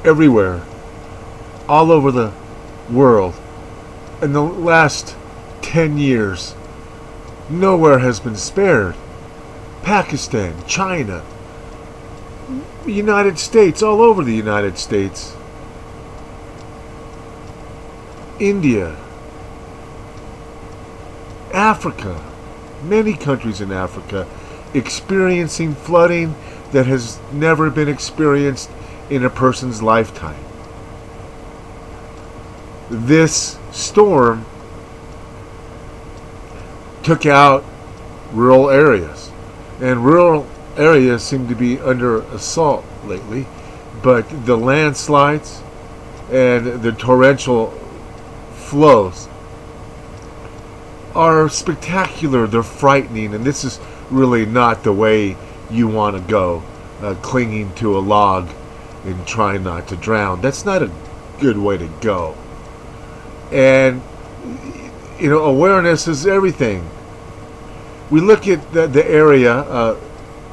everywhere, all over the world. In the last 10 years, nowhere has been spared. Pakistan, China, United States, all over the United States, India, Africa, many countries in Africa experiencing flooding that has never been experienced in a person's lifetime. This storm took out rural areas, and rural areas seem to be under assault lately, but the landslides and the torrential flows are spectacular. They're frightening, and this is really not the way you want to go, clinging to a log and trying not to drown. That's not a good way to go. And awareness is everything. We look at the area,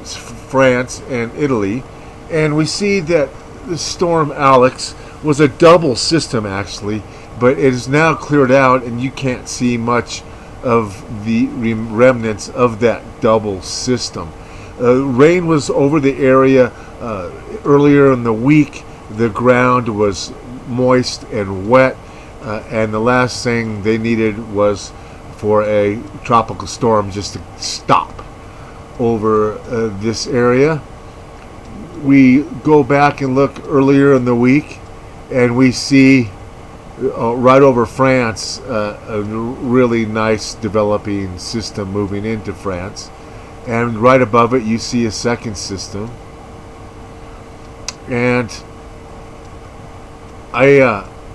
France and Italy, and we see that the storm Alex was a double system actually, but it is now cleared out and you can't see much of the remnants of that double system. Rain was over the area earlier in the week. The ground was moist and wet, and the last thing they needed was for a tropical storm just to stop over this area. We go back and look earlier in the week, and we see right over France a really nice developing system moving into France, and right above it you see a second system. And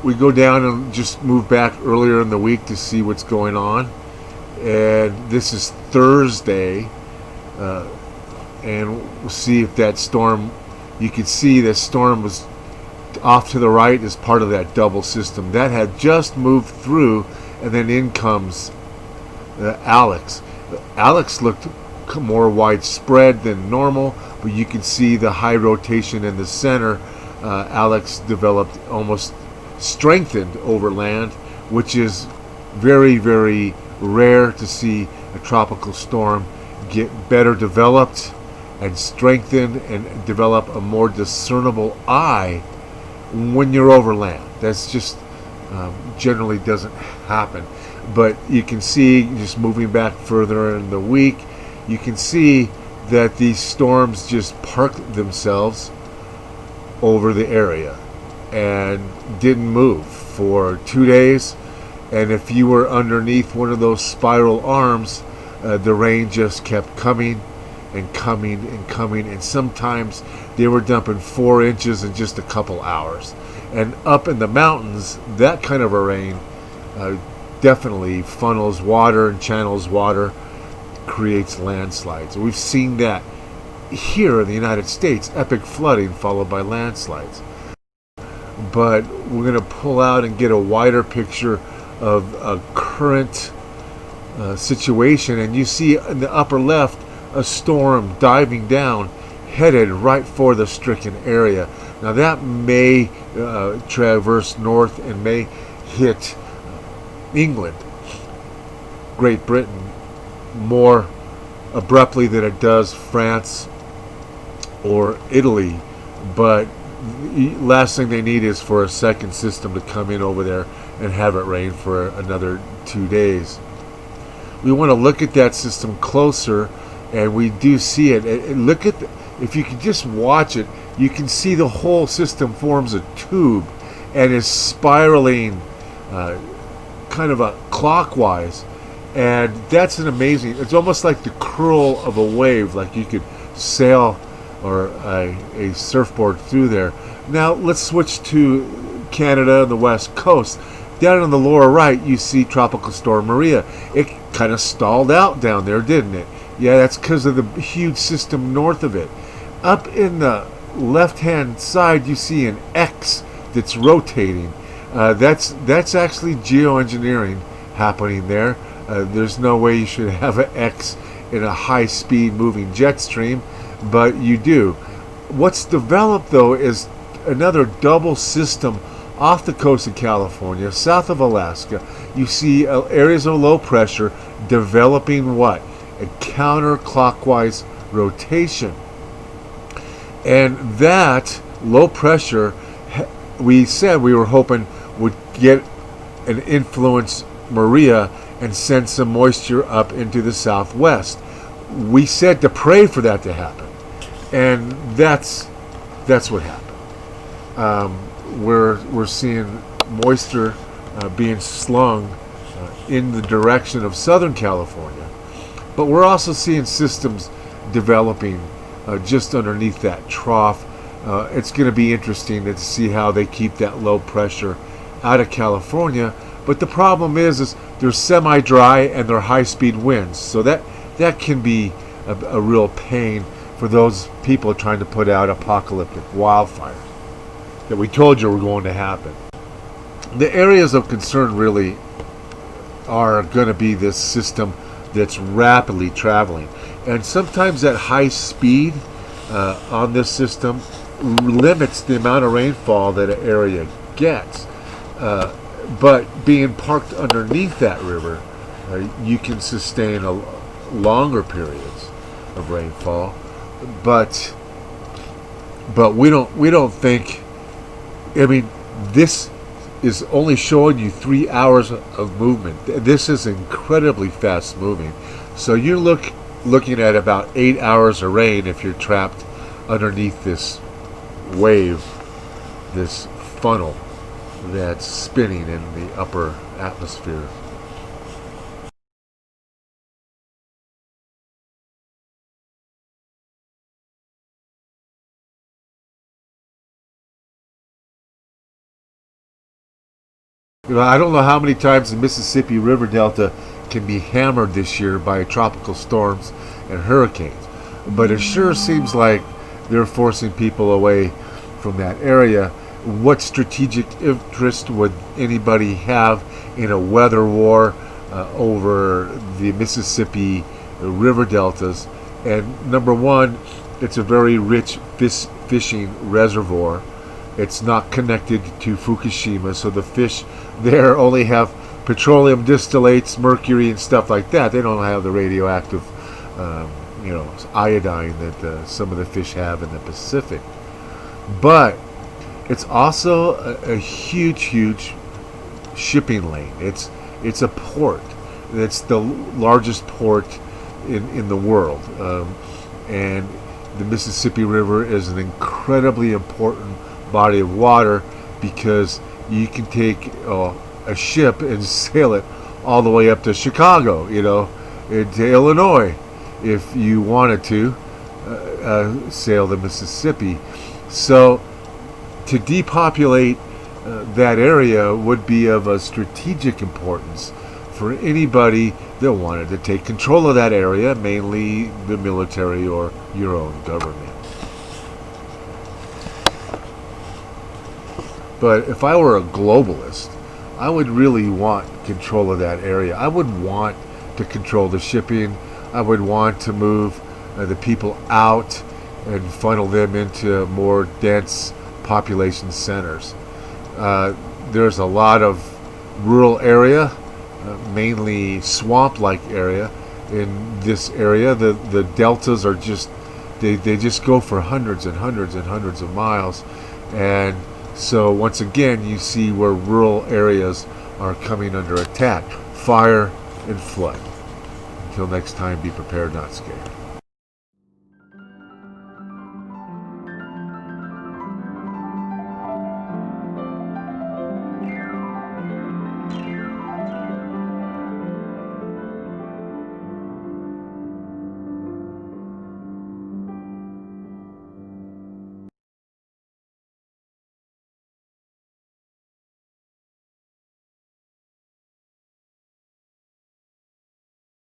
we go down and just move back earlier in the week to see what's going on, and this is Thursday, and we'll see if that storm, you can see the storm was off to the right as part of that double system that had just moved through, and then in comes Alex. Alex looked more widespread than normal, but you can see the high rotation in the center. Alex developed, almost strengthened over land, which is very, very rare to see a tropical storm get better developed and strengthened and develop a more discernible eye when you're over land. That's just generally doesn't happen. But you can see, just moving back further in the week, you can see that these storms just parked themselves over the area and didn't move for 2 days. And if you were underneath one of those spiral arms, the rain just kept coming and coming and coming, and sometimes they were dumping 4 inches in just a couple hours. And up in the mountains, that kind of a rain definitely funnels water and channels water, creates landslides. We've seen that here in the United States, epic flooding followed by landslides. But we're going to pull out and get a wider picture of a current situation, and you see in the upper left a storm diving down, headed right for the stricken area. Now that may traverse north and may hit England, Great Britain, more abruptly than it does France or Italy. But last thing they need is for a second system to come in over there and have it rain for another 2 days. We want to look at that system closer, and we do see it. And look at if you can just watch it, you can see the whole system forms a tube and is spiraling kind of a clockwise, and that's an amazing, it's almost like the curl of a wave, like you could sail or a surfboard through there. Now let's switch to Canada and the west coast. Down on the lower right you see Tropical Storm Maria. It kind of stalled out down there, didn't it? Yeah, that's because of the huge system north of it. Up in the left hand side you see an X that's rotating. That's actually geoengineering happening there. There's no way you should have an X in a high speed moving jet stream, but you do. What's developed though is another double system off the coast of California, south of Alaska. You see areas of low pressure developing what? A counterclockwise rotation. And that low pressure, we said we were hoping would get an influence Maria and send some moisture up into the southwest. We said to pray for that to happen, and that's what happened. We're seeing moisture being slung in the direction of Southern California, but we're also seeing systems developing just underneath that trough. It's going to be interesting to see how they keep that low pressure out of California. But the problem is they're semi-dry and they're high-speed winds, so that can be a real pain for those people trying to put out apocalyptic wildfires that we told you were going to happen. The areas of concern really are going to be this system that's rapidly traveling, and sometimes that high speed on this system limits the amount of rainfall that an area gets. But being parked underneath that river, you can sustain longer periods of rainfall. But we don't think. I mean, this is only showing you 3 hours of movement. This is incredibly fast moving. So you're looking at about 8 hours of rain if you're trapped underneath this wave, this funnel that's spinning in the upper atmosphere. I don't know how many times the Mississippi River Delta can be hammered this year by tropical storms and hurricanes, but it sure seems like they're forcing people away from that area. What strategic interest would anybody have in a weather war over the Mississippi River deltas? And number one, it's a very rich fishing reservoir. It's not connected to Fukushima, so the fish there only have petroleum distillates, mercury, and stuff like that. They don't have the radioactive, iodine that some of the fish have in the Pacific. But it's also a huge shipping lane. It's a port. It's the largest port in the world, and the Mississippi River is an incredibly important body of water because you can take a ship and sail it all the way up to Chicago, into Illinois, if you wanted to sail the Mississippi. So to depopulate that area would be of a strategic importance for anybody that wanted to take control of that area, mainly the military or your own government. But if I were a globalist, I would really want control of that area. I would want to control the shipping. I would want to move the people out and funnel them into more dense population centers. There's a lot of rural area, mainly swamp-like area. In this area, the deltas are they just go for hundreds and hundreds and hundreds of miles. And so once again, you see where rural areas are coming under attack. Fire and flood. Until next time, be prepared, not scared.